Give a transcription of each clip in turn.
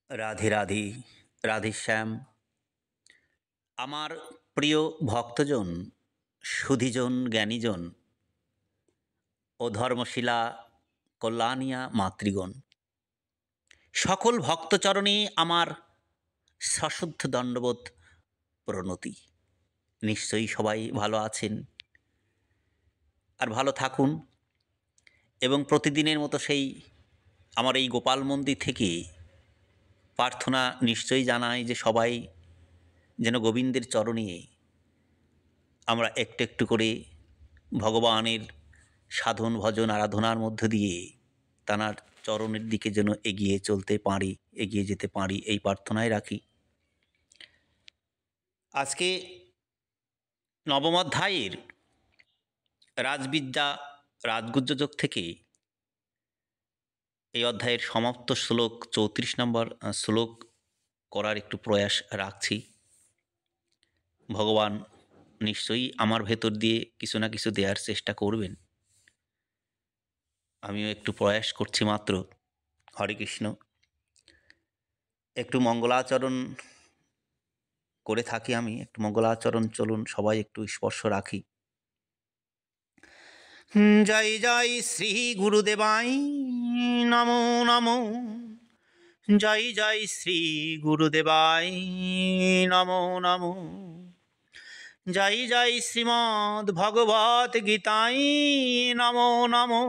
রাধে রাধে, রাধেশ্যাম। আমার প্রিয় ভক্তজন, সুধীজন, জ্ঞানীজন ও ধর্মশীলা কল্যাণিয়া মাতৃগণ, সকল ভক্তচরণে আমার সশুদ্ধ দণ্ডবোধ প্রণতি। নিশ্চয়ই সবাই ভালো আছেন আর ভালো থাকুন। এবং প্রতিদিনের মতো সেই আমার এই গোপাল মন্দির থেকে প্রার্থনা নিশ্চয়ই জানাই যে সবাই যেন গোবিন্দের চরণে আমরা একটু একটু করে ভগবানের সাধন ভজন আরাধনার মধ্য দিয়ে তাঁর চরণের দিকে যেন এগিয়ে চলতে পারি, এগিয়ে যেতে পারি, এই প্রার্থনায় রাখি। আজকে নবম অধ্যায়ের রাজবিদ্যা রাজগুহ্যযোগ থেকে এই অধ্যায়ের সমাপ্ত শ্লোক ৩৪ নম্বর শ্লোক করার একটু প্রয়াস রাখছি। ভগবান নিশ্চয়ই আমার ভেতর দিয়ে কিছু না কিছু দেওয়ার চেষ্টা করবেন, আমিও একটু প্রয়াস করছি মাত্র। হরে কৃষ্ণ। একটু মঙ্গলাচরণ করে থাকি আমি, একটু মঙ্গলাচরণ চলুন সবাই একটু স্পর্শ রাখি। জয় জয় শ্রী গুরুদেবাই নমো নমো। জয় জয় শ্রী গুরুদেবাই নমো নমো। জয় জয় শ্রীমদ্ ভগবত গীতাই নমো নমো।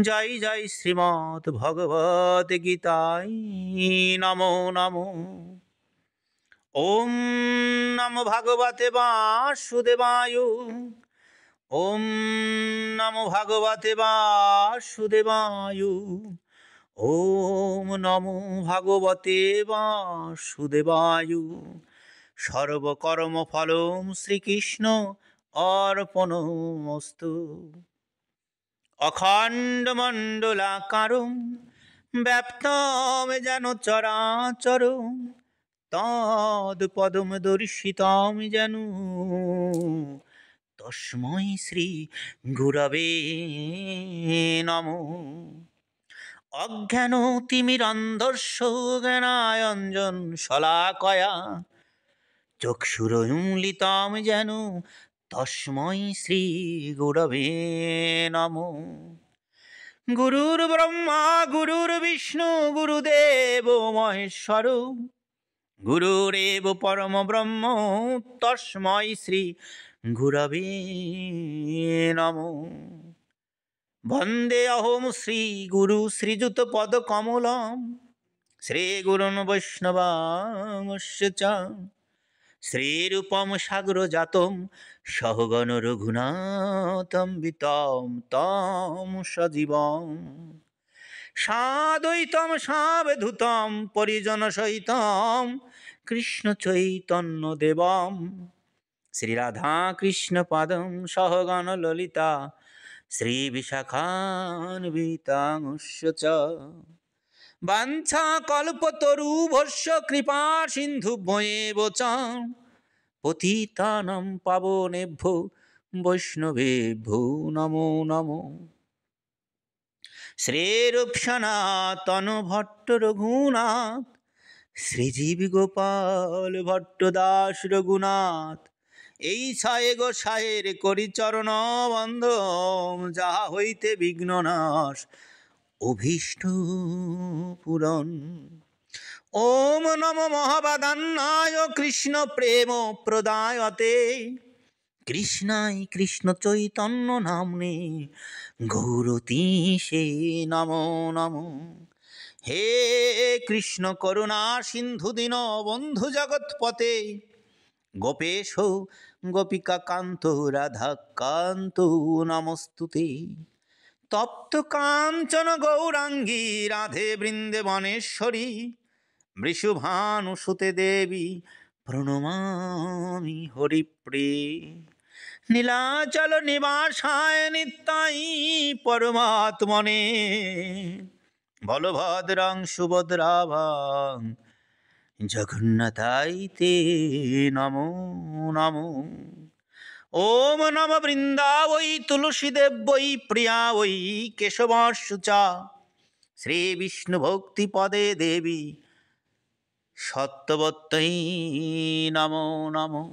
জয় জয় শ্রীমদ্ ভগবত গীতাই নমো নমো। ওম নমো ভগবতে বাসুদেবায়। ওম নমো ভগবতে বাসুদেবায়। ওম নমো ভগবতে বাসুদেবায়। সর্বকর্মফলং শ্রীকৃষ্ণ অর্পণমস্তু। অখণ্ডমণ্ডলাকারং ব্যাপ্তং যেন চরাচরং তৎপদম দর্শিতং যেন। তস্मै শ্রী গুরবে নমঃ। অজ্ঞানতিমিরন্ধস্য জ্ঞানাঞ্জন শলাকয়া চক্ষুরুন্মিলিতং যেন। তস্मै শ্রী গুরবে নমঃ। গুরুর্ব্রহ্মা গুরুর্বিষ্ণু গুরুদেব মহেশ্বর। গুরুরেব পরম ব্রহ্ম তস্मै শ্রী গুরবে নমঃ। বন্দে অহং শ্রী গুরু শ্রীযুত পদকমলম শ্রীগুরুন বৈষ্ণবাংশ্চ চ। শ্রীরূপম সাগর জাতম সহগণ রঘুনাথম বিতম তম সজীবম। সাদ্বৈতম সাবধূতম পরিজন সহিতম কৃষ্ণ চৈতন্য দেবম। শ্রী রাধা কৃষ্ণ পাদম সহগণ ললিতা শ্রী বিশাখান্বিতাংশ্চ চ। বাঞ্ছা কল্পতরুভ্যশ্চ কৃপা সিন্ধুভ্যেব চ। পতিতানাং পাবনেভ্যো বৈষ্ণবেভ্যো নমো নমো। শ্রীরূপ সনাতন ভট্ট রঘুনাথ শ্রীজীব গোপাল ভট্ট দাস রঘুনাথ। এই ছায়ে গো সায়ের করি চরণ বন্ধন যাহা হইতে বিঘ্ন নাশ অভীষ্ট পূরণ। ওম নমো মহাবাদান্নায় কৃষ্ণ প্রেম প্রদায়তে। কৃষ্ণায় কৃষ্ণ চৈতন্য নাম্নে গৌরতীশে নমো নমো। হে কৃষ্ণ করুণা সিন্ধু দীন বন্ধু জগৎপতে। গোপেশ গোপিকা কান্ত রাধা কান্ত নমস্তুতে। তপ্ত কাঞ্চন গৌরাঙ্গী রাধে বৃন্দেবনেশ্বরী। বৃষভানুসুতে দেবী প্রণমামি হরিপ্রিয়ে। নীলাচল নিবাসায় নিত্যাই পরমাত্মনে। বলভদ্রং সুভদ্রাভাং জগন্নাথাইতে নমো নমো। ওম নমঃ বৃন্দাবৈ তুলসীদেব্যৈ প্রিয়াবৈ কেশবাস্যুচা। শ্রী বিষ্ণু ভক্তি পদে দেবী সত্যবত্যৈ নমো নমো।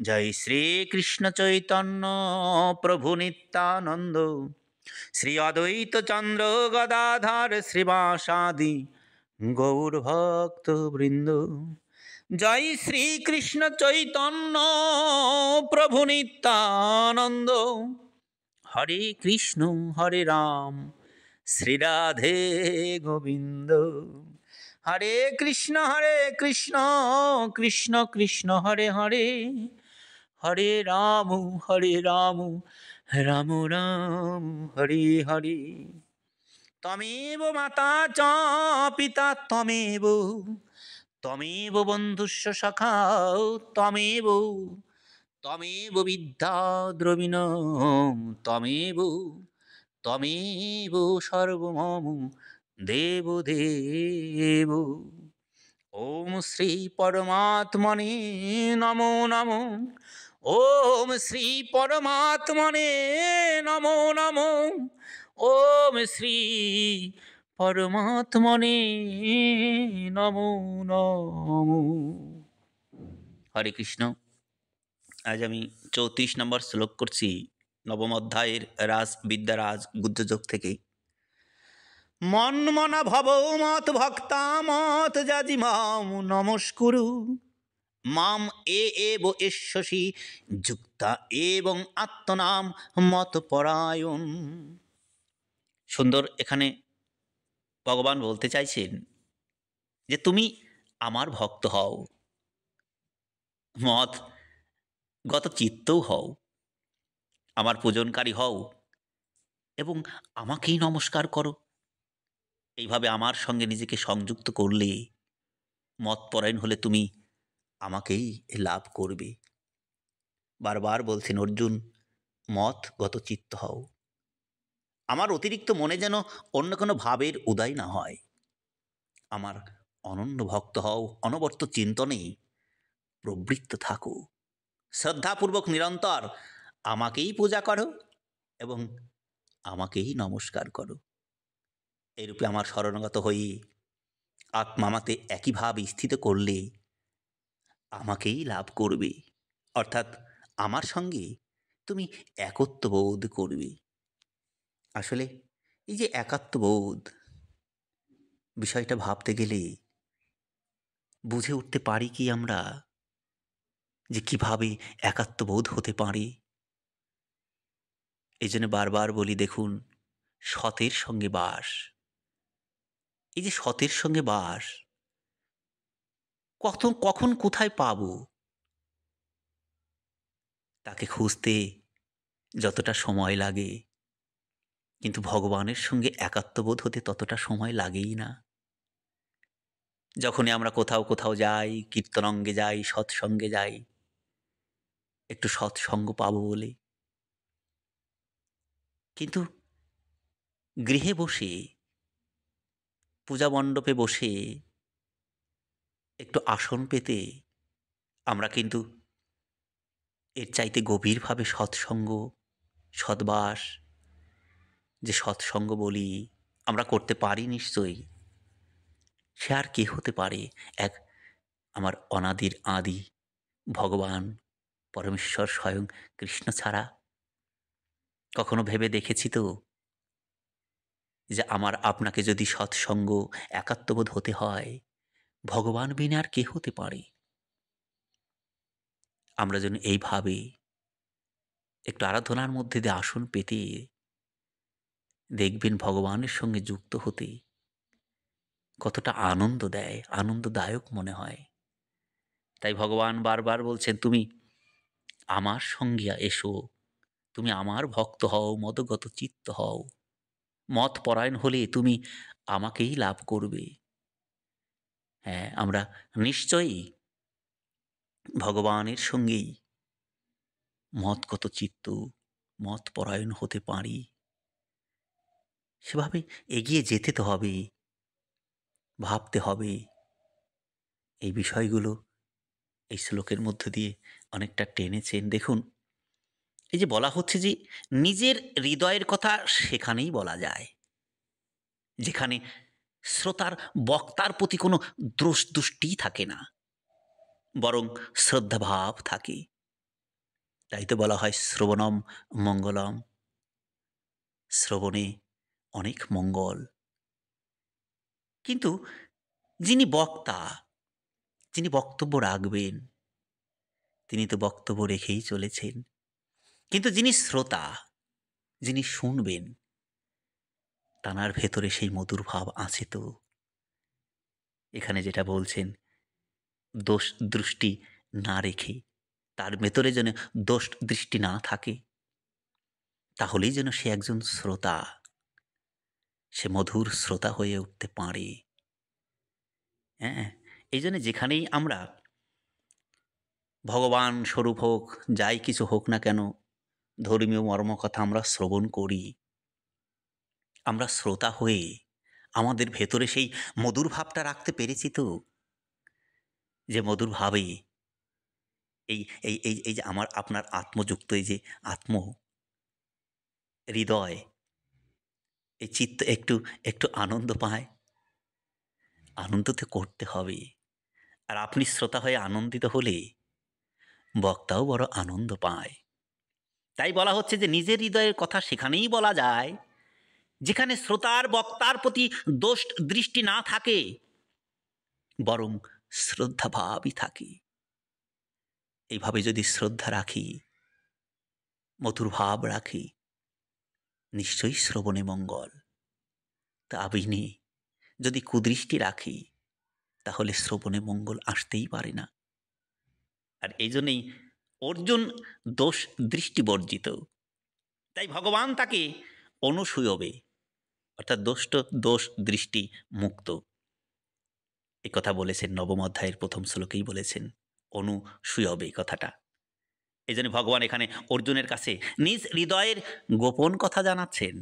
জয় শ্রীকৃষ্ণ চৈতন্য প্রভু নিত্যানন্দ, শ্রী অদ্বৈত চন্দ্র গদাধর শ্রীবাসাদি গৌর ভক্ত বৃন্দ। জয় শ্রীকৃষ্ণ চৈতন্য প্রভু নিত্যানন্দ, হরে কৃষ্ণ হরে রাম শ্রী রাধে গোবিন্দ। হরে কৃষ্ণ কৃষ্ণ কৃষ্ণ হরে হরে, হরে রাম রাম রাম হরে হরে। তমেব মাতা চ পিতা ত্বমেব, ত্বমেব বন্ধুস্য সখা ত্বমেব, ত্বমেব বিদ্যা দ্রবিণ ত্বমেব, ত্বমেব সর্বমম দেব দেব। ওম শ্রী পরমাত্মনে নমো নমো, ওম শ্রী পরমাত্মনে নমো নমো, ওম শ্রী পরমাত্মনে নমো নমো। হরে কৃষ্ণ। আজ আমি 34 নম্বর শ্লোক করছি নবম অধ্যায়ের রাজ বিদ্যারাজ গুহ্যযোগ থেকে। মন মনা ভব মত ভক্তা মত যাজি মাম নমস্কুরু, মাম এব এশ্বসি যুক্তা এবং আত্মনাম মত পরায়ণ। সুন্দর এখানে ভগবান বলতে চাইছেন যে তুমি আমার ভক্ত হও, মত গত চিত্তও হও, আমার পূজনকারী হও এবং আমাকেই নমস্কার করো। এইভাবে আমার সঙ্গে নিজেকে সংযুক্ত করলে, মতপরায়ণ হলে তুমি আমাকেই লাভ করবে। বারবার বলছেন অর্জুন, মতগত চিত্ত হও, আমার অতিরিক্ত মনে যেন অন্য কোনো ভাবের উদয় না হয়। আমার অনন্য ভক্ত হও, অনবর্ত চিন্তনে প্রবৃত্ত থাকো, শ্রদ্ধাপূর্বক নিরন্তর আমাকেই পূজা করো এবং আমাকেই নমস্কার করো। এরূপে আমার শরণাগত হয়ে আত্মামাতে একইভাবে স্থিত করলে আমাকেই লাভ করবে, অর্থাৎ আমার সঙ্গে তুমি একত্ববোধ করবে। আসলে এই যে একাত্মবোধ বিষয়টা ভাবতে গেলে বুঝে উঠতে পারি কি আমরা যে কিভাবে একাত্মবোধ হতে পারে। এই জন্য বারবার বলি, দেখুন, সতের সঙ্গে বাস। এই যে সতের সঙ্গে বাস কখন কোথায় পাবো, তাকে খুঁজতে যতটা সময় লাগে, কিন্তু ভগবানের সঙ্গে একাত্মবোধ হতে ততটা সময় লাগেই না। যখনই আমরা কোথাও যাই, কীর্তনঙ্গে যাই, সৎসঙ্গে যাই, একটু সৎসঙ্গ পাবো বলে, কিন্তু গৃহে বসে, পূজা মণ্ডপে বসে একটু আসন পেতে আমরা কিন্তু এর চাইতে গভীরভাবে সৎসঙ্গ, সদ্বাস, যে সৎসঙ্গ বলি, আমরা করতে পারি নিশ্চয়ই। সে আর কে হতে পারে? এক আমার অনাদির আদি ভগবান পরমেশ্বর স্বয়ং কৃষ্ণ ছাড়া। কখনো ভেবে দেখেছি তো যে আমার আপনাকে যদি সৎসঙ্গ, একাত্মবোধ হতে হয়, ভগবান বিনা আর কে হতে পারে? আমরা যেন এইভাবে একটু আরাধনার মধ্যে দিয়ে আসন পেতে দেখবেন ভগবানের সঙ্গে যুক্ত হতে কতটা আনন্দ দেয়, আনন্দদায়ক মনে হয়। তাই ভগবান বারবার বলছেন, তুমি আমার সঙ্গে এসো, তুমি আমার ভক্ত হও, মদগত চিত্ত হও, মত পরায়ণ হলে তুমি আমাকেই লাভ করবে। হ্যাঁ, আমরা নিশ্চয়ই ভগবানের সঙ্গেই মতগত চিত্ত, মত পরায়ণ হতে পারি। সেভাবে এগিয়ে যেতে তো হবে, ভাবতে হবে। এই বিষয়গুলো এই শ্লোকের মধ্য দিয়ে অনেকটা টেনেছেন। দেখুন, এই যে বলা হচ্ছে যে নিজের হৃদয়ের কথা সেখানেই বলা যায়, যেখানে শ্রোতার বক্তার প্রতি কোনো দোষ দুষ্টি থাকে না, বরং শ্রদ্ধাভাব থাকে। তাই তো বলা হয় শ্রবণম মঙ্গলম, শ্রবণে অনেক মঙ্গল। কিন্তু যিনি বক্তা, যিনি বক্তব্য রাখবেন, তিনি তো বক্তব্য রেখেই চলেছেন। কিন্তু যিনি শ্রোতা, যিনি শুনবেন, তানার ভেতরে সেই মধুর ভাব আছে তো। এখানে যেটা বলছেন, দোষ দৃষ্টি না রেখে, তার ভেতরে যেন দোষ দৃষ্টি না থাকে, তাহলেই যেন সে একজন শ্রোতা, সে মধুর শ্রোতা হয়ে উঠতে পারে। হ্যাঁ, এই জন্য যেখানেই আমরা ভগবান স্বরূপ হোক, যাই কিছু হোক না কেন, ধর্মীয় মর্মকথা আমরা শ্রবণ করি, আমরা শ্রোতা হয়ে আমাদের ভেতরে সেই মধুর ভাবটা রাখতে পেরেছি তো, যে মধুর ভাবে এই এই এই এই যে আমার আপনার আত্মযুক্ত, এই যে আত্ম হৃদয়, এই চিত্ত একটু একটু আনন্দ পায়। আনন্দ তো করতে হবে। আর আপনি শ্রোতা হয়ে আনন্দিত হলে বক্তাও বড় আনন্দ পায়। তাই বলা হচ্ছে যে নিজের হৃদয়ের কথা সেখানেই বলা যায় যেখানে শ্রোতার বক্তার প্রতি দোষ দৃষ্টি না থাকে, বরং শ্রদ্ধাভাবই থাকে। এইভাবে যদি শ্রদ্ধা রাখি, মধুর ভাব রাখি, নিশ্চয়ই শ্রবণে মঙ্গল। তা আবিনে যদি কুদৃষ্টি রাখি, তাহলে শ্রবণে মঙ্গল আসতেই পারে না। আর এই জন্যেই অর্জুন দোষ দৃষ্টি বর্জিত। তাই ভগবান তাকে অনুসূয়বে, অর্থাৎ দোষ দৃষ্টি মুক্ত, এই কথা বলেছেন। নবম অধ্যায়ের প্রথম শ্লোকেই বলেছেন অনুসূয়বে কথাটা। এই জন্য ভগবান এখানে অর্জুনের কাছে নিজ হৃদয়ের গোপন কথা জানাচ্ছেন।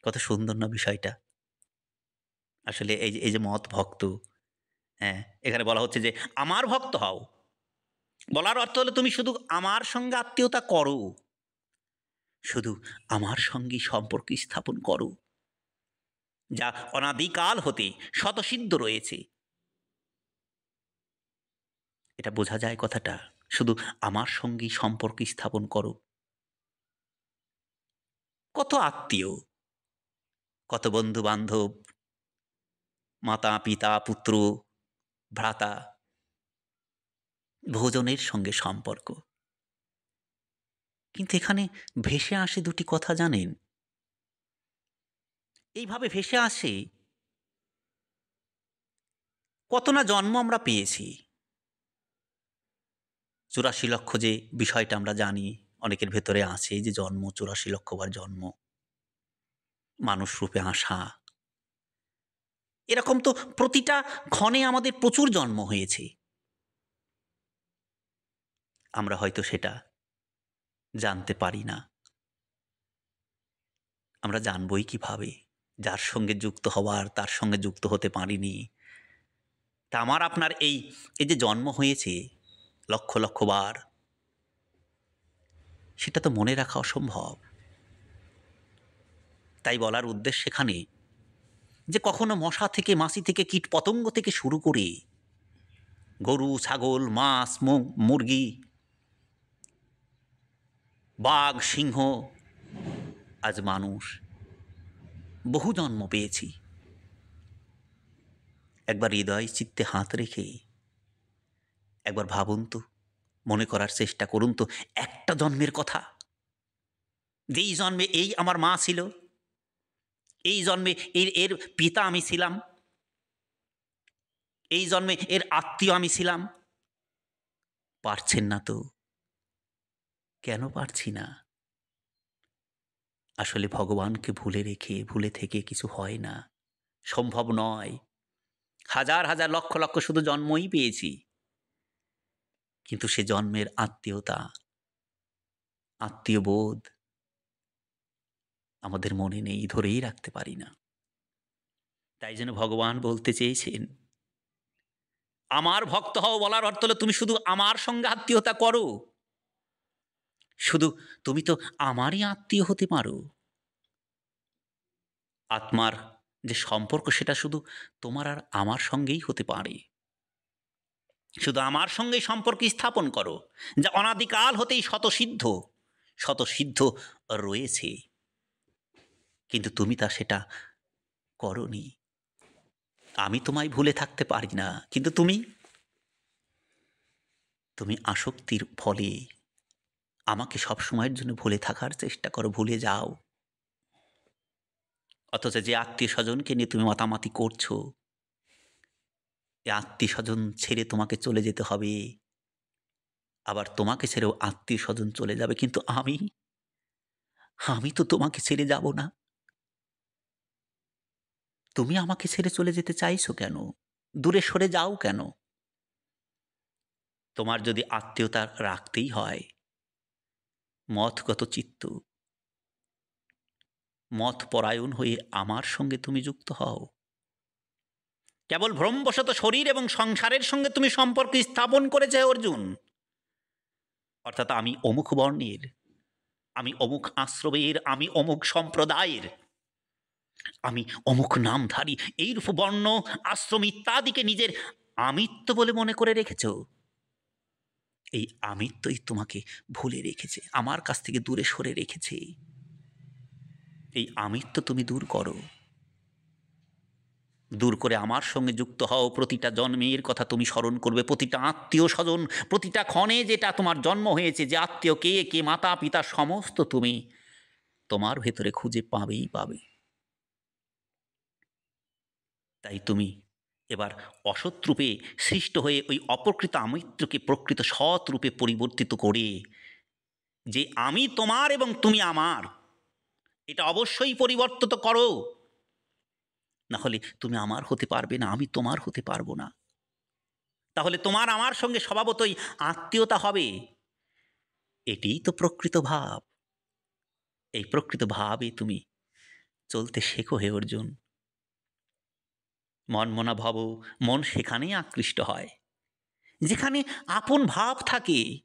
কত সুন্দর না বিষয়টা। আসলে এই যে মত ভক্ত, হ্যাঁ, এখানে বলা হচ্ছে যে আমার ভক্ত হও। বলার অর্থ হলো তুমি শুধু আমার সঙ্গে আত্মীয়তা করো, শুধু আমার সঙ্গে সম্পর্ক স্থাপন করো, যা অনাদিকাল হতে স্বতঃসিদ্ধ রয়েছে। এটা বোঝা যায় কথাটা, শুধু আমার সঙ্গে সম্পর্ক স্থাপন করো। কত আত্মীয়, কত বন্ধু বান্ধব, মাতা পিতা পুত্র ভ্রাতা, ভোজনের সঙ্গে সম্পর্ক। কিন্তু এখানে ভেসে আসে দুটি কথা, জানেন? এইভাবে ভেসে আসে কত না জন্ম আমরা পেয়েছি। 84 লক্ষ যে বিষয়টা আমরা জানি, অনেকের ভেতরে আছে যে জন্ম, 84 লক্ষবার জন্ম, মানুষ রূপে আসা। এরকম তো প্রতিটা ক্ষণে আমাদের প্রচুর জন্ম হয়েছে। আমরা হয়তো সেটা জানতে পারি না। আমরা জানবই কিভাবে? যার সঙ্গে যুক্ত হওয়ার, তার সঙ্গে যুক্ত হতে পারিনি। তা আমার আপনার এই যে জন্ম হয়েছে লক্ষ লক্ষ বার, সেটা তো মনে রাখা অসম্ভব। তাই বলার উদ্দেশ্য সেখানে যে কখনো মশা থেকে, মাছি থেকে, কীট পতঙ্গ থেকে শুরু করে গরু, ছাগল, মাছ, মুরগি, বাঘ, সিংহ, আজ মানুষ, বহু জন্ম পেয়েছি। একবার হৃদয় চিত্তে হাত রেখে একবার ভাবুন তো, মনে করার চেষ্টা করুন তো একটা জন্মের কথা। যেই জন্মে এই আমার মা ছিল, এই জন্মে এর পিতা আমি ছিলাম, এই জন্মে এর আত্মীয় আমি ছিলাম। পারছেন না তো? কেন পারছি না? আসলে ভগবানকে ভুলে রেখে, ভুলে থেকে কিছু হয় না, সম্ভব নয়। হাজার হাজার লক্ষ লক্ষ শুধু জন্মই পেয়েছি, কিন্তু সে জন্মের আত্মীয়তা, আত্মীয়বোধ আমাদের মনে নেই, ধরেই রাখতে পারি না। তাই জন্য ভগবান বলতে চেয়েছেন, আমার ভক্ত হও বলার অর্থ হলো তুমি শুধু আমার সঙ্গে আত্মীয়তা করো, শুধু তুমি তো আমারই আত্মীয় হতে পারো। আত্মার যে সম্পর্ক সেটা শুধু তোমার আর আমার সঙ্গেই হতে পারে। শুধু আমার সঙ্গেই সম্পর্ক স্থাপন করো, যা অনাদিকাল হতেই শতসিদ্ধ রয়েছে। কিন্তু তুমি তা সেটা করোনি। আমি তোমায় ভুলে থাকতে পারি না, কিন্তু তুমি আসক্তির ফলে আমাকে সবসময়ের জন্য ভুলে থাকার চেষ্টা করো, ভুলে যাও। অথচ যে আত্মীয়-স্বজনকে নিয়ে তুমি মাতামাতি করছো, এ আত্মীয়-স্বজন ছেড়ে তোমাকে চলে যেতে হবে। আবার তোমাকে ছেড়েও আত্মীয়-স্বজন চলে যাবে। কিন্তু আমি তো তোমাকে ছেড়ে যাব না। তুমি আমাকে ছেড়ে চলে যেতে চাইছো কেন? দূরে সরে যাও কেন? তোমার যদি আত্মীয়তা রাখতেই হয়, মতগত চিত্ত, মতপরায়ণ হয়ে আমার সঙ্গে তুমি যুক্ত হও। কেবল ভ্রমবশত শরীর এবং সংসারের সঙ্গে তুমি সম্পর্ক স্থাপন করেছে অর্জুন। অর্থাৎ আমি অমুক বর্ণের, আমি অমুক আশ্রমের, আমি অমুক সম্প্রদায়ের, আমি অমুক নামধারী, এইরূপ বর্ণ, আশ্রম ইত্যাদিকে নিজের আমিত্ব বলে মনে করে রেখেছ। এই আমিত্বই তোমাকে ভুলে রেখেছে, আমার কাছ থেকে দূরে সরে রেখেছে। এই আমিত্ব তুমি দূর করো। দূর করে আমার সঙ্গে যুক্ত হও। প্রতিটা জন্মের কথা তুমি স্মরণ করবে, প্রতিটা আত্মীয় স্বজন, প্রতিটা ক্ষণে যেটা তোমার জন্ম হয়েছে, যে আত্মীয় কে কে, মাতা পিতা সমস্ত তুমি তোমার ভেতরে খুঁজে পাবেই পাবে। তাই তুমি এবার অসৎ রূপে সৃষ্ট হয়ে ওই অপ্রকৃত আমিত্বকে প্রকৃত সৎ রূপে পরিবর্তিত করে, যে আমি তোমার এবং তুমি আমার, এটা অবশ্যই পরিবর্তিত করো। না হলে তুমি আমার হতে পারবে না, আমি তোমার হতে পারবো না। তাহলে তোমার আমার সঙ্গে স্বভাবতই আত্মীয়তা হবে। এটিই তো প্রকৃত ভাব। এই প্রকৃত ভাবে তুমি চলতে শেখো হে অর্জুন। মনমনা ভব, মন সেখানেই আকৃষ্ট হয় যেখানে আপন ভাব থাকে,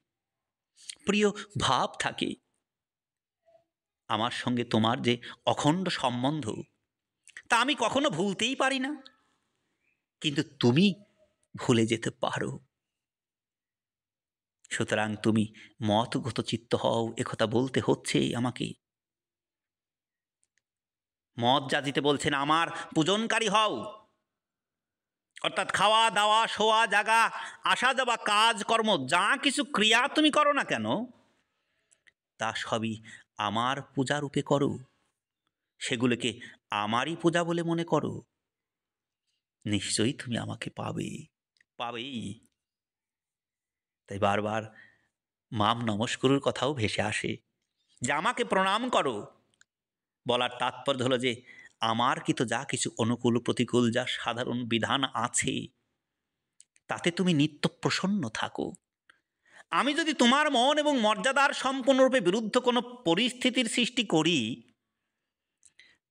প্রিয় ভাব থাকে। আমার সঙ্গে তোমার যে অখণ্ড সম্বন্ধ, তা আমি কখনো ভুলতেই পারি না, কিন্তু তুমি ভুলে যেতে পারো। সুতরাং তুমি মতগত চিত্ত হও, একথা বলতে হচ্ছেই আমাকে। মত যাজিতে বলছেন আমার পূজনকারী হও, অর্থাৎ খাওয়া দাওয়া, শোয়া জাগা, আসা যাওয়া, কাজ কর্ম, যা কিছু ক্রিয়া তুমি করো না কেন, তা সবই আমার পূজা রূপে করো। সেগুলোকে আমারই পূজা বলে মনে করো। নিশ্চয়ই তুমি আমাকে পাবেই। তাই বারবার মাম নমস্কুরুর কথাও ভেসে আসে, যে আমাকে প্রণাম করো। বলার তাৎপর্য হলো যে আমার কি তো যা কিছু অনুকূল প্রতিকূল, যা সাধারণ বিধান আছে, তাতে তুমি নিত্য প্রসন্ন থাকো। আমি যদি তোমার মন এবং মর্যাদার সম্পূর্ণরূপে বিরুদ্ধ কোনো পরিস্থিতির সৃষ্টি করি,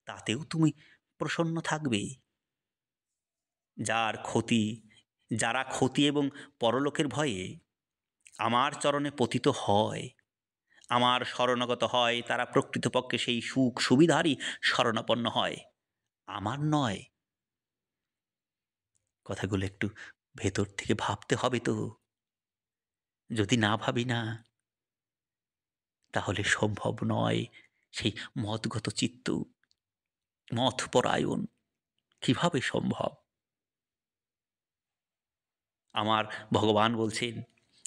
তাতেও তুমি প্রসন্ন থাকবে। যারা ক্ষতি এবং পরলোকের ভয়ে আমার চরণে পতিত হয়, আমার শরণাগত হয়, তারা প্রকৃতপক্ষে সেই সুখ সুবিধারই শরণাপন্ন হয়, আমার নয়। কথাগুলো একটু ভেতর থেকে ভাবতে হবে তো। যদি না ভাবি না, তাহলে সম্ভব নয় সেই মতগত চিত্ত, মতপরায়ণ কিভাবে সম্ভব? আমার ভগবান বলছেন,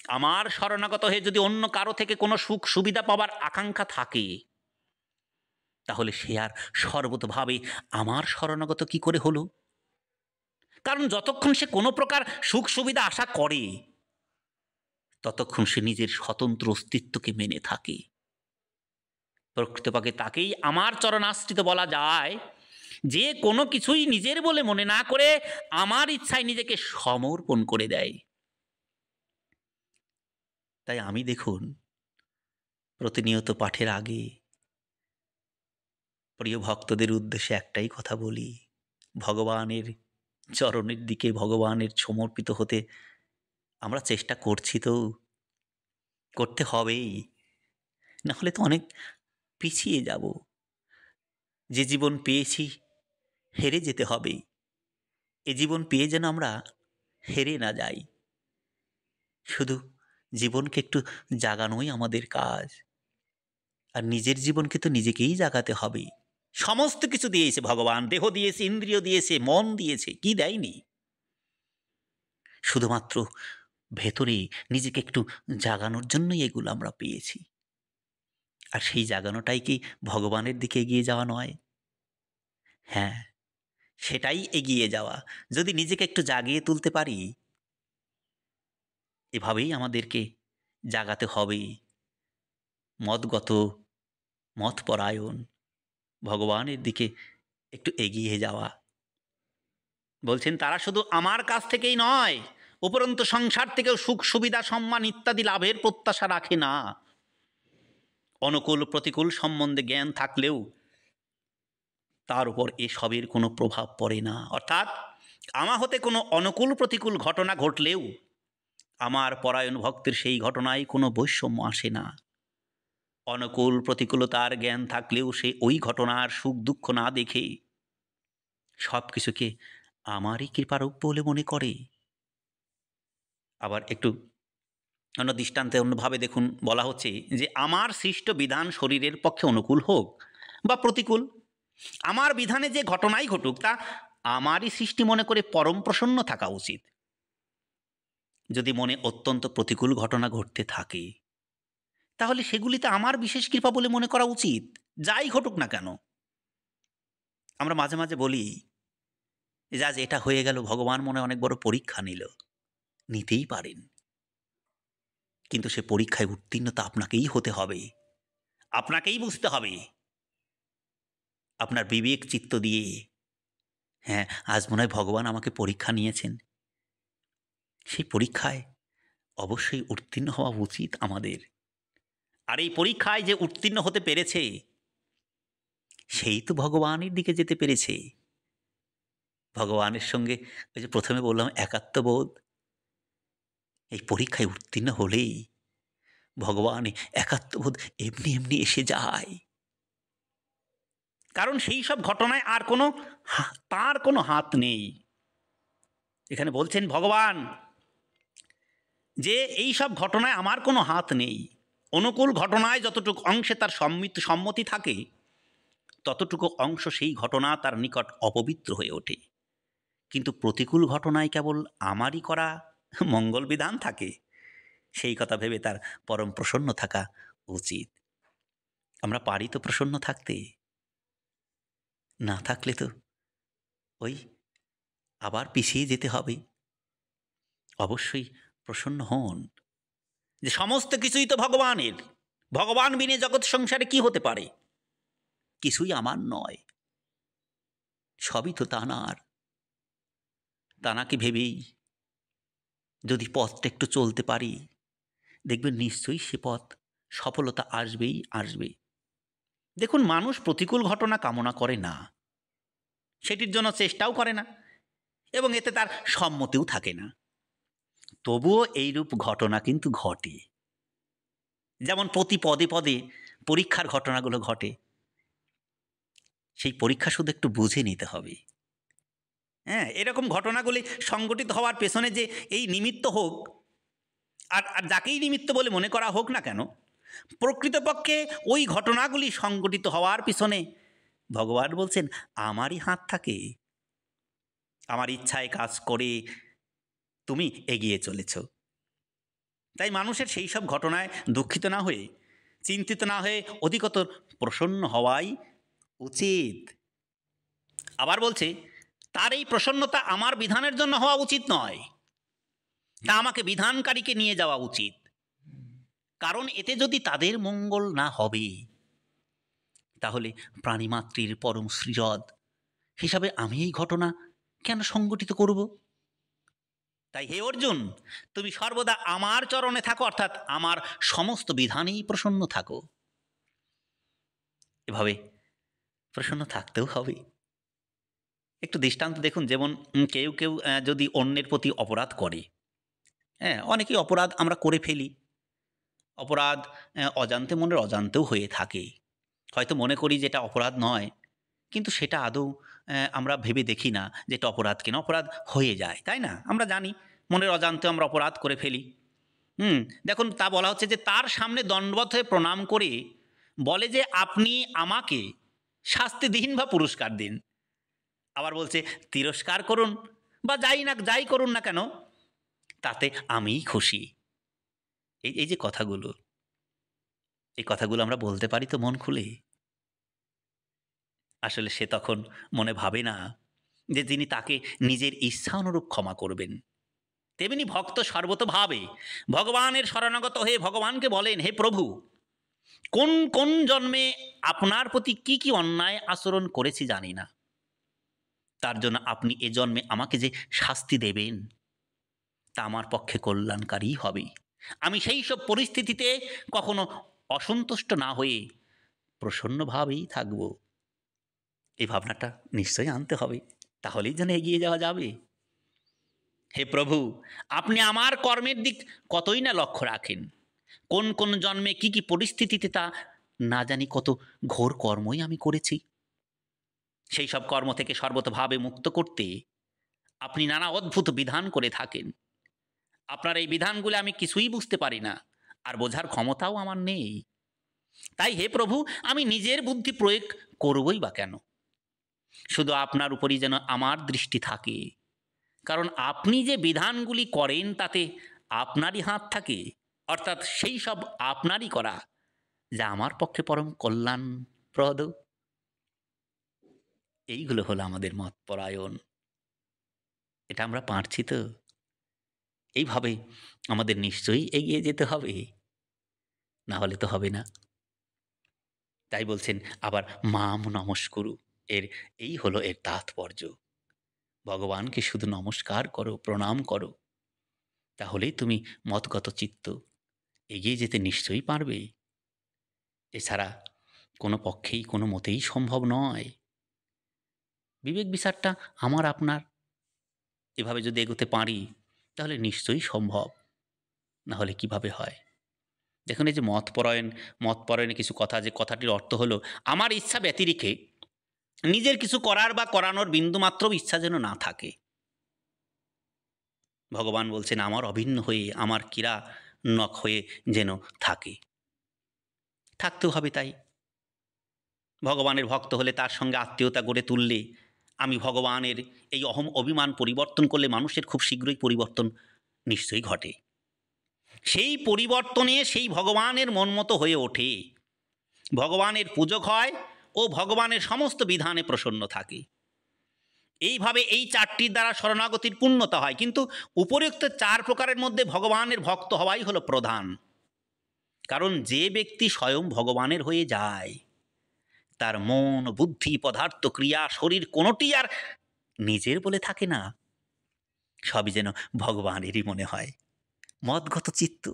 আমার শরণাগত হয়ে যদি অন্য কারো থেকে কোনো সুখ সুবিধা পাবার আকাঙ্ক্ষা থাকে, তাহলে সে আর সর্বতোভাবে আমার শরণাগত কি করে হলো? কারণ যতক্ষণ সে কোনো প্রকার সুখ সুবিধা আশা করে, ততক্ষণ সে নিজের স্বতন্ত্র অস্তিত্বকে মেনে থাকে। প্রকৃতপক্ষে তাকেই আমার চরণাশ্রিত বলা যায়, যে কোনো কিছুই নিজের বলে মনে না করে আমার ইচ্ছায় নিজেকে সমর্পণ করে দেয়। তাই আমি দেখুন, প্রতিনিয়ত পাঠের আগে প্রিয় ভক্তদের উদ্দেশ্যে একটাই কথা বলি, ভগবানের চরণের দিকে, ভগবানের সমর্পিত হতে আমরা চেষ্টা করছি তো, করতে হবেই। না হলে তো অনেক পিছিয়ে যাব। যে জীবন পেয়েছি হেরে যেতে হবে। এ জীবন পেয়ে যেন আমরা হেরে না যাই। শুধু জীবনকে একটু জাগানোই আমাদের কাজ। আর নিজের জীবনকে তো নিজেকেই জাগাতে হবে। সমস্ত কিছু দিয়েছে ভগবান, দেহ দিয়েছে, ইন্দ্রিয় দিয়েছে, মন দিয়েছে, কি দেয়নি? শুধুমাত্র ভেতরে নিজেকে একটু জাগানোর জন্যই এগুলো আমরা পেয়েছি। আর সেই জাগানোটাই কি ভগবানের দিকে এগিয়ে যাওয়া নয়? হ্যাঁ, সেটাই এগিয়ে যাওয়া। যদি নিজেকে একটু জাগিয়ে তুলতে পারি, এভাবেই আমাদেরকে জাগাতে হবে। মতগত, মতপরায়ণ, ভগবানের দিকে একটু এগিয়ে যাওয়া। বলছেন তারা শুধু আমার কাছ থেকেই নয়, উপরন্তু সংসার থেকেও সুখ সুবিধা সম্মান ইত্যাদি লাভের প্রত্যাশা রাখে না। অনুকূল প্রতিকূল সম্বন্ধে জ্ঞান থাকলেও তার উপর এসবের কোনো প্রভাব পড়ে না। অর্থাৎ আমা হতে কোনো অনুকূল প্রতিকূল ঘটনা ঘটলেও আমার পরায়ণ ভক্তের সেই ঘটনায় কোনো বৈষম্য আসে না। অনুকূল প্রতিকূলতার জ্ঞান থাকলেও সে ওই ঘটনার সুখ দুঃখ না দেখে সব কিছুকে আমারই কৃপারূপ বলে মনে করে। আবার একটু অন্য দৃষ্টান্তে অন্যভাবে দেখুন, বলা হচ্ছে যে আমার সৃষ্ট বিধান শরীরের পক্ষে অনুকূল হোক বা প্রতিকূল, আমার বিধানে যে ঘটনাই ঘটুক তা আমারই সৃষ্টি মনে করে পরম প্রসন্ন থাকা উচিত। যদি মনে অত্যন্ত প্রতিকূল ঘটনা ঘটতে থাকে তাহলে সেগুলিতে আমার বিশেষ কৃপা বলে মনে করা উচিত, যাই ঘটুক না কেন। আমরা মাঝে মাঝে বলি যে আজ এটা হয়ে গেল, ভগবান মনে অনেক বড় পরীক্ষা নিল। নিতেই পারেন, কিন্তু সে পরীক্ষায় উত্তীর্ণ তা আপনাকেই হতে হবে, আপনাকেই বুঝতে হবে আপনার বিবেক চিত্ত দিয়ে। হ্যাঁ, আজ মনে হয় ভগবান আমাকে পরীক্ষা নিয়েছেন, সেই পরীক্ষায় অবশ্যই উত্তীর্ণ হওয়া উচিত আমাদের। আর এই পরীক্ষায় যে উত্তীর্ণ হতে পেরেছে সেই তো ভগবানের দিকে যেতে পেরেছে। ভগবানের সঙ্গে ওই যে প্রথমে বললাম একাত্মবোধ, এই পরীক্ষায় উত্তীর্ণ হলেই ভগবান একাত্মবোধ এমনি এমনি এসে যায়। কারণ সেই সব ঘটনায় আর কোনো তার কোনো হাত নেই। এখানে বলছেন ভগবান যে এই সব ঘটনায় আমার কোনো হাত নেই। অনুকূল ঘটনায় যতটুকু অংশে তার সম্মতি থাকে ততটুকু অংশ সেই ঘটনা তার নিকট অপবিত্র হয়ে ওঠে। কিন্তু প্রতিকূল ঘটনায় কেবল আমারই করা মঙ্গল বিধান থাকে, সেই কথা ভেবে তার পরম প্রসন্ন থাকা উচিত। আমরা পারি তো প্রসন্ন থাকতে? না থাকলে তো ওই আবার পিছিয়ে যেতে হবে। অবশ্যই প্রসন্ন হন যে সমস্ত কিছুই তো ভগবানের, ভগবান বিনে জগৎ সংসারে কি হতে পারে? কিছুই আমার নয়, সবই তো তানার। তানাকে ভেবেই যদি পথটা একটু চলতে পারি, দেখবেন নিশ্চয়ই সে পথ সফলতা আসবেই আসবে। দেখুন, মানুষ প্রতিকূল ঘটনা কামনা করে না, সেটির জন্য চেষ্টাও করে না এবং এতে তার সম্মতিও থাকে না। তবুও এইরূপ ঘটনা কিন্তু ঘটে। যেমন প্রতি পদে পদে পরীক্ষার ঘটনাগুলো ঘটে। সেই পরীক্ষা শুধু একটু বুঝে নিতে হবে। হ্যাঁ, এরকম ঘটনাগুলি সংগঠিত হওয়ার পেছনে যে এই নিমিত্ত হোক, আর যাকেই নিমিত্ত বলে মনে করা হোক না কেন, প্রকৃতপক্ষে ওই ঘটনাগুলি সংগঠিত হওয়ার পিছনে ভগবান বলছেন আমারই হাত থাকে। আমার ইচ্ছায় কাজ করে তুমি এগিয়ে চলেছ। তাই মানুষের সেই সব ঘটনায় দুঃখিত না হয়ে, চিন্তিত না হয়ে অধিকতর প্রসন্ন হওয়াই উচিত। আবার বলছে তার এই প্রসন্নতা আমার বিধানের জন্য হওয়া উচিত নয়, তা আমাকে বিধানকারীকে নিয়ে যাওয়া উচিত। কারণ এতে যদি তাদের মঙ্গল না হবে তাহলে প্রাণীমাতৃর পরম শ্রীরদ হিসাবে আমি এই ঘটনা কেন সংগঠিত করব? তাই হে অর্জুন, তুমি সর্বদা আমার চরণে থাকো, অর্থাৎ আমার সমস্ত বিধানেই প্রসন্ন থাকো। এভাবে প্রসন্ন থাকতেও হবে। একটু দৃষ্টান্ত দেখুন, যেমন কেউ কেউ যদি অন্যের প্রতি অপরাধ করে, হ্যাঁ, অনেকেই অপরাধ আমরা করে ফেলি। অপরাধ অজান্তে মনের অজান্তেও হয়ে থাকে। হয়তো মনে করি যেটা অপরাধ নয়, কিন্তু সেটা আদৌ আমরা ভেবে দেখি না যে এটা অপরাধ কিনা। অপরাধ হয়ে যায়, তাই না? আমরা জানি মনের অজান্তে আমরা অপরাধ করে ফেলি। হুম, দেখুন তা বলা হচ্ছে যে তার সামনে দণ্ডবত হয়ে প্রণাম করে বলে যে আপনি আমাকে শাস্তি দিন বা পুরস্কার দিন। আবার বলছে তিরস্কার করুন বা যাই করুন না কেন, তাতে আমিই খুশি। এই যে কথাগুলো, এই কথাগুলো আমরা বলতে পারি তো মন খুলে? আসলে সে তখন মনে ভাবে না যে তিনি তাকে নিজের ইচ্ছা অনুরূপ ক্ষমা করবেন। তেমনি ভক্ত সর্বতোভাবে ভগবানের শরণাগত হয়ে ভগবানকে বলেন, হে প্রভু, কোন জন্মে আপনার প্রতি কি অন্যায় আচরণ করেছি জানি না। তার জন্য আপনি এ জন্মে আমাকে যে শাস্তি দেবেন তা আমার পক্ষে কল্যাণকারী হবে। আমি সেই সব পরিস্থিতিতে কখনো অসন্তুষ্ট না হয়ে প্রসন্নভাবেই থাকব। এই ভাবনাটা নিশ্চয়ই আনতে হবে। তাহলেই যেন এগিয়ে যাওয়া যাবে। হে প্রভু, আপনি আমার কর্মের দিক কতই না লক্ষ্য রাখেন। কোন জন্মে কি পরিস্থিতিতে তা না জানি কত ঘোর কর্মই আমি করেছি। সেই সব কর্ম থেকে সর্বতোভাবে মুক্ত করতে আপনি নানা অদ্ভুত বিধান করে থাকেন। আপনার এই বিধানগুলো আমি কিছুই বুঝতে পারি না, আর বোঝার ক্ষমতাও আমার নেই। তাই হে প্রভু, আমি নিজের বুদ্ধি প্রয়োগ করবই বা কেন? শুধু আপনার উপরই যেন আমার দৃষ্টি থাকে। কারণ আপনি যে বিধানগুলি করেন তাতে আপনারই হাত থাকে। অর্থাৎ সেই সব আপনারই করা যা আমার পক্ষে পরম কল্যাণপ্রদ। এইগুলো হলো আমাদের মতপরায়ণ। এটা আমরা পারছি তো? এইভাবে আমাদের নিশ্চয়ই এগিয়ে যেতে হবে। না হলে তো হবে না। তাই বলছেন আবার মাম নমস্কুরু। এই হলো এর তাৎপর্য। ভগবানকে শুধু নমস্কার করো, প্রণাম করো। তাহলেই তুমি মতগত চিত্ত এগিয়ে যেতে নিশ্চয়ই পারবে। এছাড়া কোনো পক্ষেই কোনো মতেই সম্ভব নয়। বিবেক বিচারটা আমার আপনার। এভাবে যদি এগোতে পারি তাহলে নিশ্চয়ই সম্ভব। না হলে কিভাবে হয়? দেখুন এই যে মতপরায়ণে কিছু কথা, যে কথাটির অর্থ হলো আমার ইচ্ছা ব্যতিরেকে নিজের কিছু করার বা করানোর বিন্দুমাত্র ইচ্ছা যেন না থাকে। ভগবান বলছেন আমার অভিন্ন হয়ে, আমার ক্রীড়া নখ হয়ে যেন থাকে। থাকতেও হবে তাই। ভগবানের ভক্ত হলে, তার সঙ্গে আত্মীয়তা গড়ে তুললে, আমি ভগবানের এই অভিমান পরিবর্তন করলে মানুষের খুব শীঘ্রই পরিবর্তন নিশ্চয়ই ঘটে। সেই পরিবর্তনে সেই ভগবানের মন মতো হয়ে ওঠে, ভগবানের পূজক হয় ও ভগবানের সমস্ত বিধানে প্রসন্ন থাকে। এইভাবে এই চারটির দ্বারা শরণাগতির পূর্ণতা হয়। কিন্তু উপরিউক্ত চার প্রকারের মধ্যে ভগবানের ভক্ত হওয়াই হলো প্রধান। কারণ যে ব্যক্তি স্বয়ং ভগবানের হয়ে যায়, তার মন, বুদ্ধি, পদার্থ, ক্রিয়া, শরীর কোনোটি আর নিজের বলে থাকে না। সবই যেন ভগবানেরই মনে হয়। মদগত চিত্ত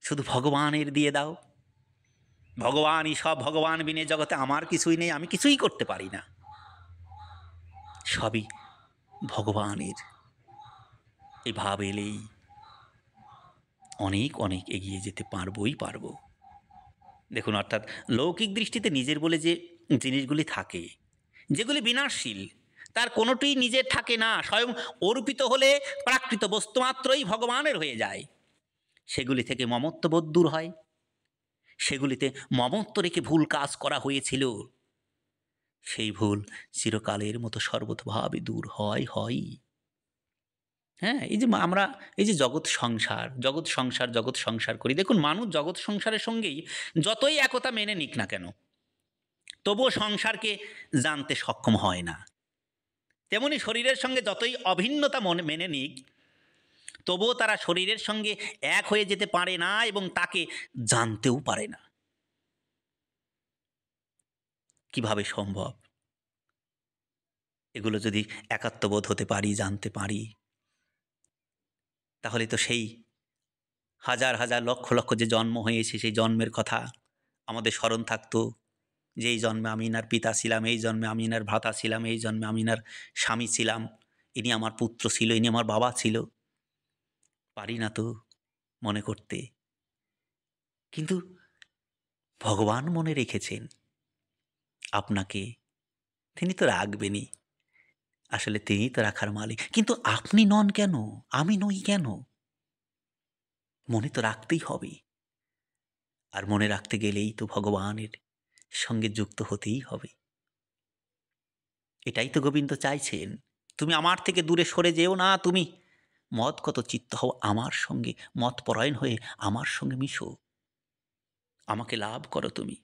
শুধু ভগবানের দিয়ে দাও। ভগবানই সব, ভগবান বিনে জগতে আমার কিছুই নেই, আমি কিছুই করতে পারি না। সবই ভগবানের। এই ভাব এলেই অনেক এগিয়ে যেতে পারবো। দেখুন, অর্থাৎ লৌকিক দৃষ্টিতে নিজের বলে যে জিনিসগুলি থাকে, যেগুলি বিনাশশীল, তার কোনোটিই নিজের থাকে না। স্বয়ং অর্পিত হলে প্রাকৃত বস্তুমাত্রই ভগবানের হয়ে যায়। সেগুলি থেকে মমত্ববোধ দূর হয়। সেগুলিতে মমত্ব রেখে ভুল কাজ করা হয়েছিল, সেই ভুল চিরকালের মতো সর্বতভাবে দূর হয়। হ্যাঁ, এই যে আমরা এই যে জগৎ সংসার করি। দেখুন, মানুষ জগৎ সংসারের সঙ্গেই যতই একতা মেনে নিক না কেন, তবুও সংসারকে জানতে সক্ষম হয় না। তেমনি শরীরের সঙ্গে যতই অভিন্নতা মেনে নিক, তবুও তারা শরীরের সঙ্গে এক হয়ে যেতে পারে না এবং তাকে জানতেও পারে না। কিভাবে সম্ভব? এগুলো যদি একাত্মবোধ হতে পারি, জানতে পারি, তাহলে তো সেই হাজার লক্ষ যে জন্ম হয়েছে, সেই জন্মের কথা আমাদের স্মরণ থাকতো। যে এই জন্মে আমি ইনার পিতা ছিলাম, এই জন্মে আমি ইনার ভ্রাতা ছিলাম, এই জন্মে আমি ইনার স্বামী ছিলাম, ইনি আমার পুত্র ছিল, ইনি আমার বাবা ছিল। পারি না তো মনে করতে। কিন্তু ভগবান মনে রেখেছেন আপনাকে, তিনি তো রাখবেনই। আসলে তিনিই তো রাখার মালিক। কিন্তু আপনি নন কেন? আমি নই কেন? মনে তো রাখতেই হবে। আর মনে রাখতে গেলেই তো ভগবানের সঙ্গে যুক্ত হতেই হবে। এটাই তো গোবিন্দ চাইছেন। তুমি আমার থেকে দূরে সরে যেও না তুমি। মদগত চিত্ত হও আমার সঙ্গে, মতপরায়ণ হয়ে আমার সঙ্গে মিশো। আমাকে লাভ করো তুমি।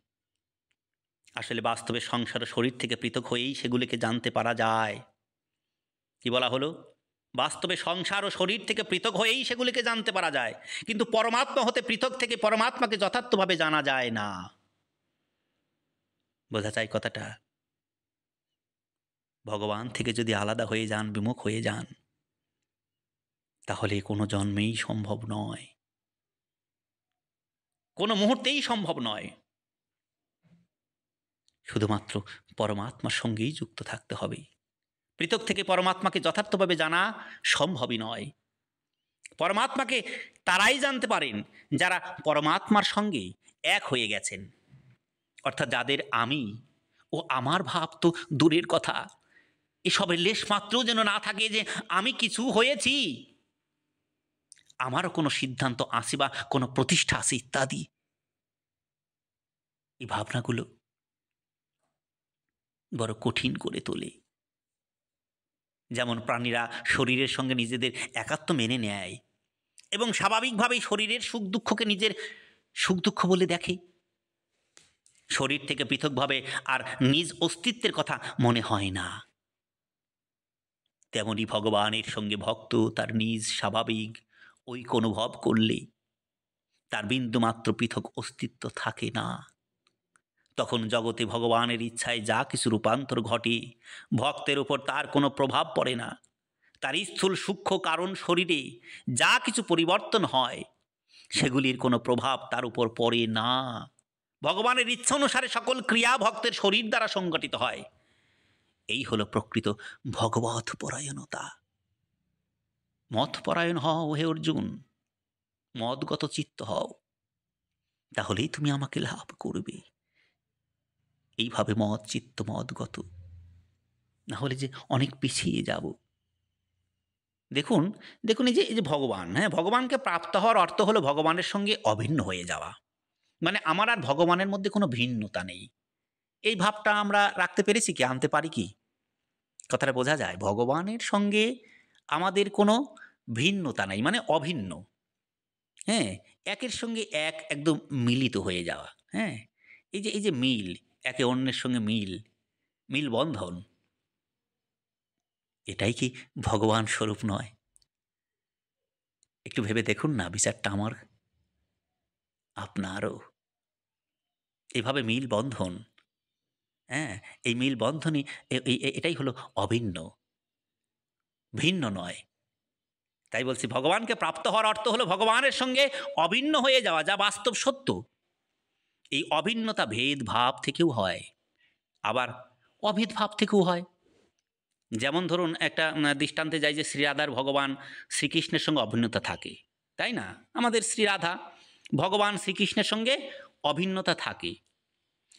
আসলে বাস্তবে সংসার ও শরীর থেকে পৃথক হয়েই সেগুলিকে জানতে পারা যায়। কি বলা হলো? বাস্তবে সংসার ও শরীর থেকে পৃথক হয়েই সেগুলিকে জানতে পারা যায়। কিন্তু পরমাত্মা হতে পৃথক থেকে পরমাত্মাকে যথার্থভাবে জানা যায় না। বোঝা যায় কথাটা? ভগবান থেকে যদি আলাদা হয়ে যান, বিমুখ হয়ে যান, তাহলে কোনো জন্মেই সম্ভব নয়। কোনো মুহূর্তেই সম্ভব নয়। শুধুমাত্র পরমাত্মার সঙ্গেই যুক্ত থাকতে হবে। পৃথক থেকে পরমাত্মাকে যথার্থভাবে জানা সম্ভবই নয়। পরমাত্মাকে তারাই জানতে পারেন যারা পরমাত্মার সঙ্গে এক হয়ে গেছেন। অর্থাৎ যাদের আমি ও আমার ভাব তো দূরের কথা, এসবের লেশমাত্রও যেন না থাকে যে আমি কিছু হয়েছি, আমারও কোনো সিদ্ধান্ত আছে বা কোনো প্রতিষ্ঠা আছে ইত্যাদি। এই ভাবনাগুলো বড় কঠিন করে তোলে। যেমন প্রাণীরা শরীরের সঙ্গে নিজেদের একাত্ম মেনে নেয় এবং স্বাভাবিকভাবেই শরীরের সুখ দুঃখকে নিজের সুখ দুঃখ বলে দেখে। শরীর থেকে পৃথকভাবে আর নিজ অস্তিত্বের কথা মনে হয় না। তেমনি ভগবানের সঙ্গে ভক্ত তার নিজ স্বাভাবিক ঐক্য অনুভব করলে তার বিন্দুমাত্র পৃথক অস্তিত্ব থাকে না। তখন জগতে ভগবানের ইচ্ছায় যা কিছু রূপান্তর ঘটে, ভক্তের উপর তার কোনো প্রভাব পড়ে না। তার স্থূল সূক্ষ্ম কারণ শরীরে যা কিছু পরিবর্তন হয়, সেগুলির কোনো প্রভাব তার উপর পড়ে না। ভগবানের ইচ্ছা অনুসারে সকল ক্রিয়া ভক্তের শরীর দ্বারা সংগঠিত হয়। এই হলো প্রকৃত ভগবৎ পরায়ণতা। মতপরায়ণ হও হে অর্জুন, মদগত চিত্ত হও, তাহলেই তুমি আমাকে লাভ করবে। এইভাবে মদ চিত্ত মদগত না হলে যে অনেক পিছিয়ে যাব। দেখুন দেখুন এই যে ভগবান, হ্যাঁ, ভগবানকে প্রাপ্ত হওয়ার অর্থ হলো ভগবানের সঙ্গে অভিন্ন হয়ে যাওয়া। মানে আমার আর ভগবানের মধ্যে কোনো ভিন্নতা নেই। এই ভাবটা আমরা রাখতে পেরেছি কি, আনতে পারি কি? কথাটা বোঝা যায়? ভগবানের সঙ্গে আমাদের কোনো ভিন্নতা নাই, মানে অভিন্ন। হ্যাঁ, একের সঙ্গে এক একদম মিলিত হয়ে যাওয়া। হ্যাঁ, এই যে মিল, একে অন্যের সঙ্গে মিল, মিলবন্ধন, এটাই কি ভগবান স্বরূপ নয়? একটু ভেবে দেখুন না, বিচারটা আমার আপনারও। এভাবে মিলবন্ধন, হ্যাঁ, এই মিলবন্ধনই এটাই হলো অভিন্ন, ভিন্ন নয়। তাই বলছি ভগবানকে প্রাপ্ত হওয়ার অর্থ হলো ভগবানের সঙ্গে অভিন্ন হয়ে যাওয়া, যা বাস্তব সত্য। এই অভিন্নতা ভেদভাব থেকেও হয়, আবার অভেদভাব থেকেও হয়। যেমন ধরুন একটা দৃষ্টান্তে যাই যে শ্রীরাধার ভগবান শ্রীকৃষ্ণের সঙ্গে অভিন্নতা থাকে, তাই না? আমাদের শ্রীরাধা ভগবান শ্রীকৃষ্ণের সঙ্গে অভিন্নতা থাকে।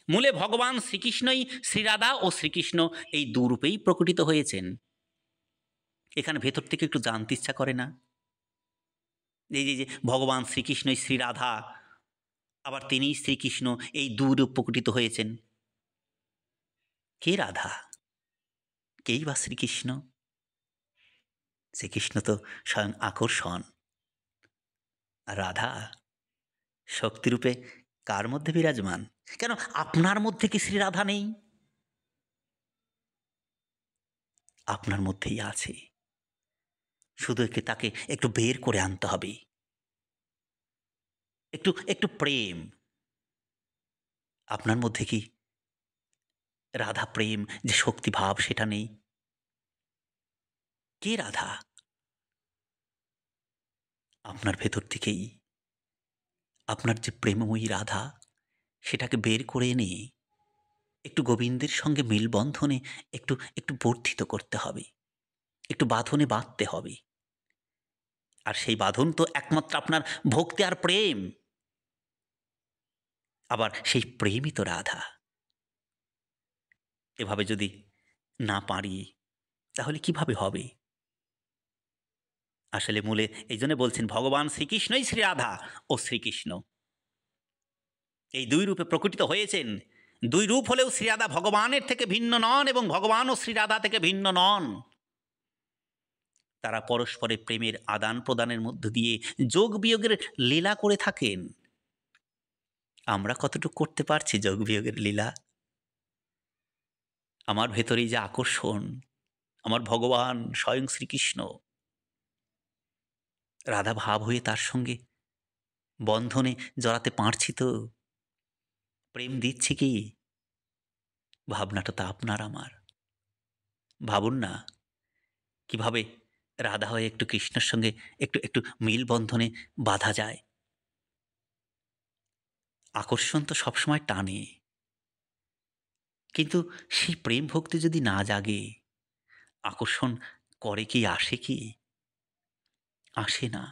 মূলে ভগবান শ্রীকৃষ্ণই শ্রীরাধা ও শ্রীকৃষ্ণ এই দুরূপেই প্রকটিত হয়েছেন। এখানে ভেতর থেকে একটু জানতে ইচ্ছা করে না? এই যে ভগবান শ্রীকৃষ্ণই শ্রীরাধা, আবার তিনিই শ্রীকৃষ্ণ, এই দুরূপ প্রকটিত হয়েছেন। কে রাধা, কেই বা শ্রীকৃষ্ণ? শ্রীকৃষ্ণ তো স্বয়ং আকর্ষণ, আর রাধা শক্তিরূপে কার মধ্যে বিরাজমান? কেন আপনার মধ্যে কি শ্রীরাধা নেই? আপনার মধ্যেই আছে, শুধু তাকে একটু বের করে আনতে হবে। একটু একটু প্রেম। আপনার মধ্যে কি রাধা প্রেম যে শক্তিভাব সেটা নেই? কে রাধা? আপনার ভেতর থেকেই আপনার যে প্রেমময়ী রাধা, সেটাকে বের করে এনে একটু গোবিন্দের সঙ্গে মিলবন্ধনে একটু একটু বর্ধিত করতে হবে, একটু বাঁধনে বাঁধতে হবে। আর সেই বাঁধন তো একমাত্র আপনার ভক্তি আর প্রেম। আবার সেই প্রেমই তো রাধা। এভাবে যদি না পারি, তাহলে কিভাবে হবে? আসলে মূলে এই জন্য বলছেন ভগবান শ্রীকৃষ্ণই শ্রী রাধা ও শ্রীকৃষ্ণ এই দুই রূপে প্রকটিত হয়েছেন। দুই রূপ হলেও শ্রীরাধা ভগবানের থেকে ভিন্ন নন এবং ভগবানও শ্রীরাধা থেকে ভিন্ন নন। তারা পরস্পরের প্রেমের আদান প্রদানের মধ্য দিয়ে যোগ বিয়োগের লীলা করে থাকেন। আমরা কতটুকু করতে পারছি যোগ বিয়োগের লীলা? আমার ভেতরেই যে আকর্ষণ, আমার ভগবান স্বয়ং শ্রীকৃষ্ণ, রাধা ভাব হয়ে তার সঙ্গে বন্ধনে জড়াতে পারছি তো? প্রেম দিচ্ছি কি? ভাবনাটা তো আপনার আমার। ভাবুন না কিভাবে রাধা হয়ে একটু কৃষ্ণের সঙ্গে একটু একটু মিল বন্ধনে বাঁধা যায়। আকর্ষণ তো সবসময় টানে, কিন্তু সেই প্রেম ভক্তি যদি না জাগে, আকর্ষণ করে কি, আসে কি? আসে না।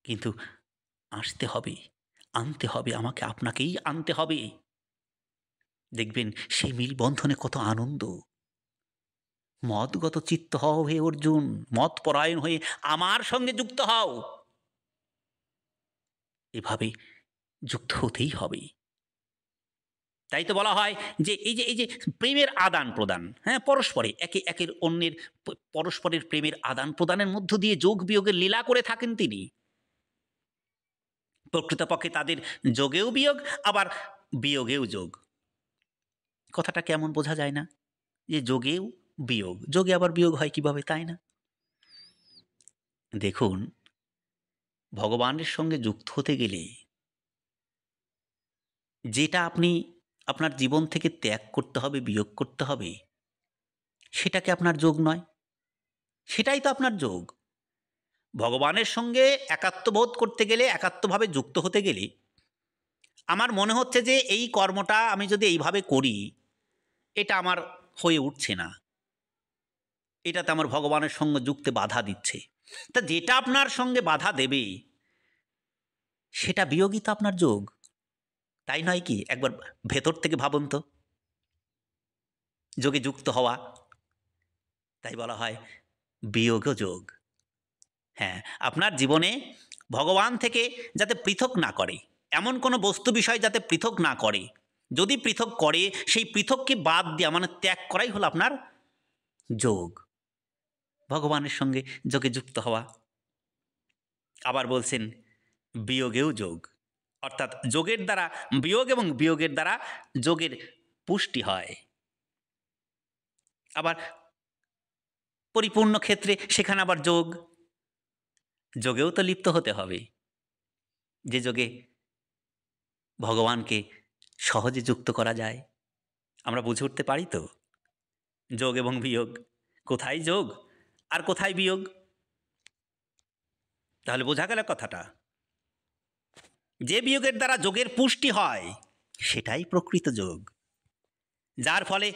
কিন্তু আসতে হবে, আনতে হবে, আমাকে আপনাকেই আনতে হবে। দেখবেন সেই মিল বন্ধনে কত আনন্দ। মদগত চিত্ত হও হে অর্জুন, মত পরায়ণ হয়ে আমার সঙ্গে যুক্ত হও। এভাবে যুক্ত হতেই হবে। তাই তো বলা হয় যে এই যে প্রেমের আদান প্রদান, হ্যাঁ, পরস্পরে একে একের অন্যের পরস্পরের প্রেমের আদান প্রদানের মধ্য দিয়ে যোগ বিয়োগের লীলা করে থাকেন তিনি। প্রকৃতপক্ষে তাদের যোগেও বিয়োগ, আবার বিয়োগেও যোগ। কথাটা কেমন বোঝা যায় না? যে যোগেও বিয়োগ, যোগে আবার বিয়োগ হয় কিভাবে, তাই না? দেখুন, ভগবানের সঙ্গে যুক্ত হতে গেলে যেটা আপনি আপনার জীবন থেকে ত্যাগ করতে হবে, বিয়োগ করতে হবে, সেটা কি আপনার যোগ নয়? সেটাই তো আপনার যোগ। ভগবানের সঙ্গে একাত্মবোধ করতে গেলে, একাত্মভাবে যুক্ত হতে গেলে আমার মনে হচ্ছে যে এই কর্মটা আমি যদি এইভাবে করি, এটা আমার হয়ে উঠছে না, এটাতে আমার ভগবানের সঙ্গে যুক্তে বাধা দিচ্ছে। তা যেটা আপনার সঙ্গে বাধা দেবে সেটা বিয়োগই তো আপনার যোগ, তাই নয় কি? একবার ভেতর থেকে ভাবুন তো, যোগে যুক্ত হওয়া, তাই বলা হয় বিয়োগ যোগ। হ্যাঁ, আপনার জীবনে ভগবান থেকে যাতে পৃথক না করে, এমন কোনো বস্তু বিষয় যাতে পৃথক না করে, যদি পৃথক করে সেই পৃথককে বাদ দেওয়া মানে ত্যাগ করাই হলো আপনার যোগ, ভগবানের সঙ্গে যোগে যুক্ত হওয়া। আবার বলছেন বিয়োগেও যোগ, অর্থাৎ যোগের দ্বারা বিয়োগ এবং বিয়োগের দ্বারা যোগের পুষ্টি হয়। আবার পরিপূর্ণ ক্ষেত্রে সেখানে আবার যোগ, যোগেও তো লিপ্ত হতে হবে, যে যোগে ভগবানকে সহজে যুক্ত করা যায়। আমরা বুঝে উঠতে পারি তো যোগ এবং বিয়োগ, কোথায় যোগ আর কোথায় বিয়োগ? তাহলে বোঝা গেল কথাটা, যে বিয়োগের দ্বারা যোগের পুষ্টি হয় সেটাই প্রকৃত যোগ, যার ফলে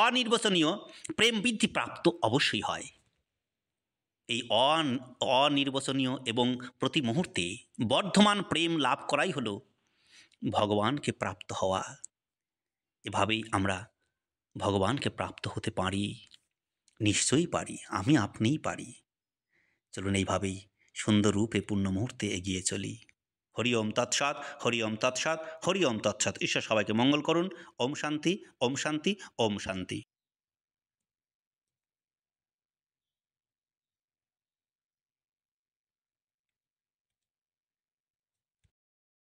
অনির্বচনীয় প্রেম বৃদ্ধি প্রাপ্ত অবশ্যই হয়। এই অনির্বচনীয় এবং প্রতি মুহূর্তে বর্ধমান প্রেম লাভ করাই হলো ভগবানকে প্রাপ্ত হওয়া। এভাবেই আমরা ভগবানকে প্রাপ্ত হতে পারি, নিশ্চয়ই পারি, আমি আপনিই পারি। চলুন এইভাবেই সুন্দর রূপে পূর্ণ মুহূর্তে এগিয়ে চলি। হরি ওম তৎসৎ, হরি ওম তৎসৎ, হরি ওম তৎসৎ। ঈশ্বর সবাইকে মঙ্গল করুন। ওম শান্তি, ওম শান্তি, ওম শান্তি।